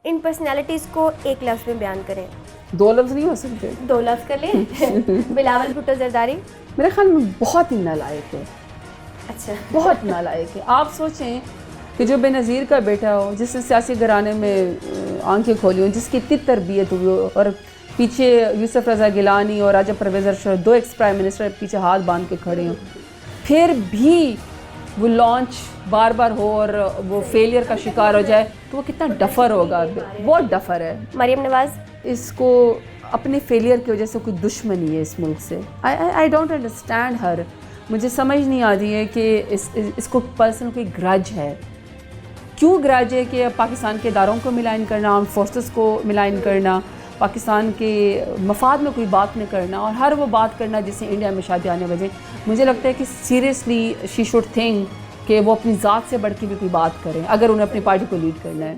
ان personalities کو ایک لفظ میں بیان کریں. 2 لفظ نہیں ہو سکتے. 2 لفظ کر لیں. بلاول بھٹو زرداری میرے خیال میں بہت ہی نالائق ہے. اچھا, بہت نالائق ہے. آپ سوچیں کہ جو بے نظیر کا بیٹا ہو, جس نے سیاسی گھرانے میں آنکھیں کھولی ہوں, جس کی اتنی تربیت ہوئی ہو, اور پیچھے یوسف رضا گیلانی اور Raja Pervez Arshad 2 ex prime minister پیچھے ہاتھ باندھ کے کھڑے ہوں, پھر بھی وہ لانچ بار بار ہو اور وہ فیلئر کا شکار ہو جائے, تو وہ کتنا ڈفر ہوگا. بہت ڈفر ہے. مریم نواز اس کو اپنے فیلئر کی وجہ سے کوئی دشمنی ہے اس ملک سے. آئی ڈونٹ انڈرسٹینڈ ہر. مجھے سمجھ نہیں آتی ہے کہ اس کو پرسنل کوئی گرج ہے. کیوں گرج ہے کہ پاکستان کے اداروں کو ملائن کرنا, آرم فورسز کو ملائن کرنا, پاکستان کے مفاد میں کوئی بات نہیں کرنا, اور ہر وہ بات کرنا جس سے انڈیا میں شادی آنے بجے. مجھے لگتا ہے کہ سیریسلی شی شوڈ تھنک کہ وہ اپنی ذات سے بڑھ کے بھی کوئی بات کریں اگر انہیں اپنی پارٹی کو لیڈ کرنا ہے.